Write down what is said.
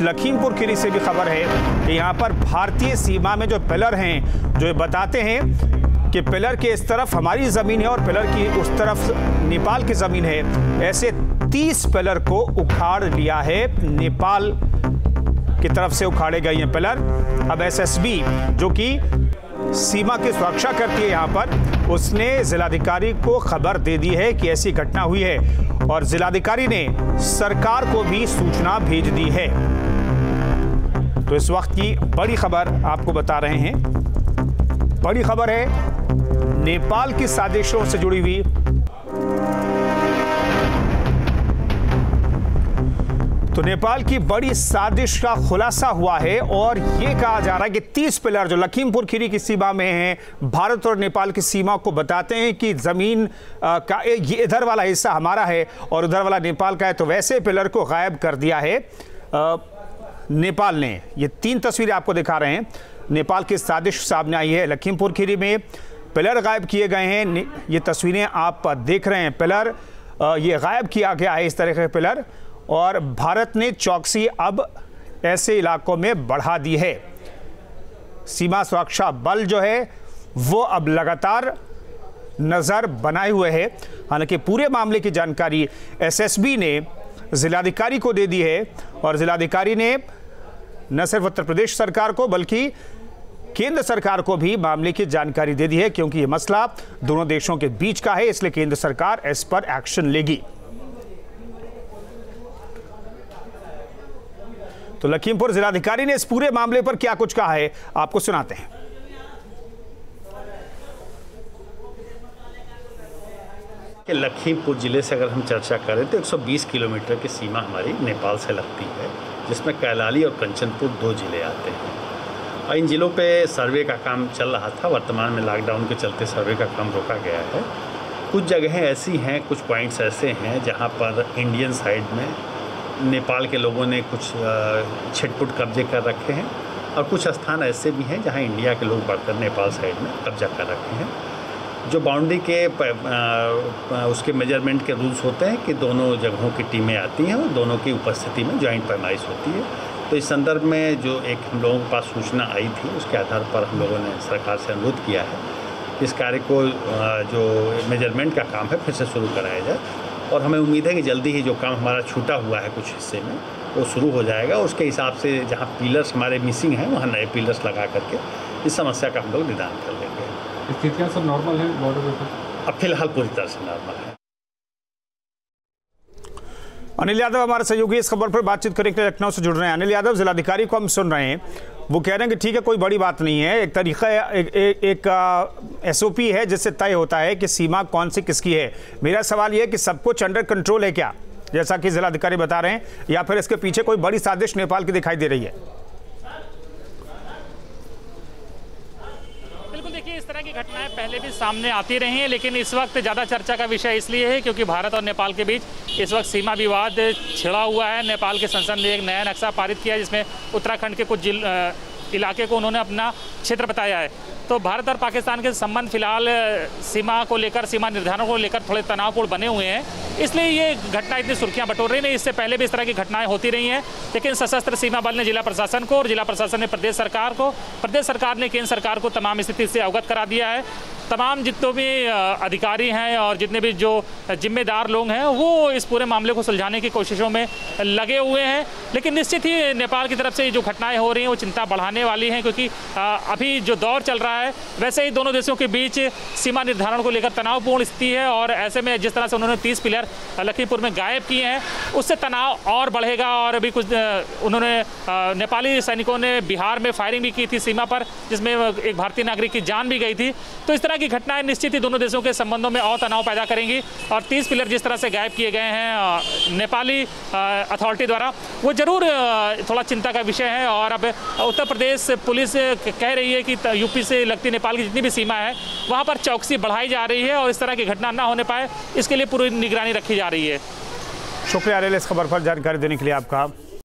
लखीमपुर खीरी से भी खबर है कि यहाँ पर भारतीय सीमा में जो पिलर हैं, जो बताते हैं कि पिलर के इस तरफ हमारी ज़मीन है और पिलर की उस तरफ नेपाल की ज़मीन है, ऐसे 30 पिलर को उखाड़ लिया है। नेपाल की तरफ से उखाड़े गए हैं पिलर। अब एसएसबी जो कि सीमा की सुरक्षा करती है यहाँ पर, उसने जिलाधिकारी को खबर दे दी है कि ऐसी घटना हुई है और जिलाधिकारी ने सरकार को भी सूचना भेज दी है। तो इस वक्त की बड़ी खबर आपको बता रहे हैं। बड़ी खबर है नेपाल की साजिशों से जुड़ी हुई। तो नेपाल की बड़ी साजिश का खुलासा हुआ है और यह कहा जा रहा है कि 30 पिलर जो लखीमपुर खीरी की सीमा में हैं, भारत और नेपाल की सीमा को बताते हैं कि जमीन का ये इधर वाला हिस्सा हमारा है और उधर वाला नेपाल का है। तो वैसे पिलर को गायब कर दिया है नेपाल ने। ये 3 तस्वीरें आपको दिखा रहे हैं। नेपाल की साजिश सामने आई है। लखीमपुर खीरी में पिलर गायब किए गए हैं। ये तस्वीरें आप देख रहे हैं। पिलर ये गायब किया गया है, इस तरह के पिलर, और भारत ने चौकसी अब ऐसे इलाकों में बढ़ा दी है। सीमा सुरक्षा बल जो है वो अब लगातार नज़र बनाए हुए है। हालांकि पूरे मामले की जानकारी एसएसबी ने जिलाधिकारी को दे दी है और जिलाधिकारी ने न सिर्फ उत्तर प्रदेश सरकार को बल्कि केंद्र सरकार को भी मामले की जानकारी दे दी है, क्योंकि यह मसला दोनों देशों के बीच का है, इसलिए केंद्र सरकार इस पर एक्शन लेगी। तो लखीमपुर जिलाधिकारी ने इस पूरे मामले पर क्या कुछ कहा है, आपको सुनाते हैं। लखीमपुर जिले से अगर हम चर्चा करें तो 120 किलोमीटर की सीमा हमारी नेपाल से लगती है, जिसमें कैलाली और कंचनपुर 2 जिले आते हैं। और इन जिलों पे सर्वे का काम चल रहा था। वर्तमान में लॉकडाउन के चलते सर्वे का काम रोका गया है। कुछ जगहें ऐसी हैं, कुछ पॉइंट्स ऐसे हैं जहाँ पर इंडियन साइड में नेपाल के लोगों ने कुछ छिटपुट कब्जे कर रखे हैं और कुछ स्थान ऐसे भी हैं जहाँ इंडिया के लोग बढ़कर नेपाल साइड में कब्जा कर रखे हैं। जो बाउंड्री के उसके मेजरमेंट के रूल्स होते हैं कि दोनों जगहों की टीमें आती हैं और दोनों की उपस्थिति में जॉइंट पैमाइश होती है। तो इस संदर्भ में जो एक हम लोगों के पास सूचना आई थी, उसके आधार पर हम लोगों ने सरकार से अनुरोध किया है इस कार्य को जो मेजरमेंट का काम है फिर से शुरू कराया जाए। और हमें उम्मीद है कि जल्दी ही जो काम हमारा छूटा हुआ है कुछ हिस्से में वो शुरू हो जाएगा। उसके हिसाब से जहाँ पिलर्स हमारे मिसिंग हैं वहाँ नए पिलर्स लगा करके इस समस्या का हम लोग निदान कर लेंगे। स्थितियाँ सब नॉर्मल है बॉर्डर पर? अब फिलहाल पूरी तरह से नॉर्मल है। अनिल यादव हमारे सहयोगी इस खबर पर बातचीत करने के लिए लखनऊ से जुड़ रहे हैं। अनिल यादव, जिलाधिकारी को हम सुन रहे हैं, वो कह रहे हैं कि ठीक है, कोई बड़ी बात नहीं है, एक तरीका एक एसओपी है जिससे तय होता है कि सीमा कौन सी किसकी है। मेरा सवाल यह है कि सब कुछ अंडर कंट्रोल है क्या, जैसा कि जिलाधिकारी बता रहे हैं, या फिर इसके पीछे कोई बड़ी साजिश नेपाल की दिखाई दे रही है? देखिए, इस तरह की घटनाएं पहले भी सामने आती रही हैं, लेकिन इस वक्त ज़्यादा चर्चा का विषय इसलिए है क्योंकि भारत और नेपाल के बीच इस वक्त सीमा विवाद छिड़ा हुआ है। नेपाल के संसद ने एक नया नक्शा पारित किया है जिसमें उत्तराखंड के कुछ इलाके को उन्होंने अपना क्षेत्र बताया है। तो भारत और पाकिस्तान के संबंध फिलहाल सीमा को लेकर, सीमा निर्धारण को लेकर थोड़े तनावपूर्ण बने हुए हैं, इसलिए ये घटना इतनी सुर्खियां बटोर रही नहीं। इससे पहले भी इस तरह की घटनाएं होती रही हैं, लेकिन सशस्त्र सीमा बल ने जिला प्रशासन को और जिला प्रशासन ने प्रदेश सरकार को, प्रदेश सरकार ने केंद्र सरकार को तमाम स्थिति से अवगत करा दिया है। तमाम जितने भी अधिकारी हैं और जितने भी जो जिम्मेदार लोग हैं वो इस पूरे मामले को सुलझाने की कोशिशों में लगे हुए हैं। लेकिन निश्चित ही नेपाल की तरफ से जो घटनाएं हो रही हैं वो चिंता बढ़ाने वाली हैं, क्योंकि अभी जो दौर चल रहा है वैसे ही दोनों देशों के बीच सीमा निर्धारण को लेकर तनावपूर्ण स्थिति है। और ऐसे में जिस तरह से उन्होंने 30 पिलर लखीमपुर में गायब किए हैं, उससे तनाव और बढ़ेगा। और अभी कुछ उन्होंने नेपाली सैनिकों ने बिहार में फायरिंग भी की थी सीमा पर, जिसमें एक भारतीय नागरिक की जान भी गई थी। तो इस तरह की घटनाएं निश्चित ही दोनों देशों के संबंधों में और तनाव पैदा करेंगी। और 30 पिलर जिस तरह से गायब किए गए हैं नेपाली अथॉरिटी द्वारा, वो जरूर थोड़ा चिंता का विषय है। और अब उत्तर प्रदेश पुलिस कह रही है कि यूपी से लगती नेपाल की जितनी भी सीमा है वहाँ पर चौकसी बढ़ाई जा रही है और इस तरह की घटना ना होने पाए इसके लिए पूरी निगरानी रखी जा रही है। शुक्रिया अनिल, इस खबर पर जानकारी देने के लिए आपका।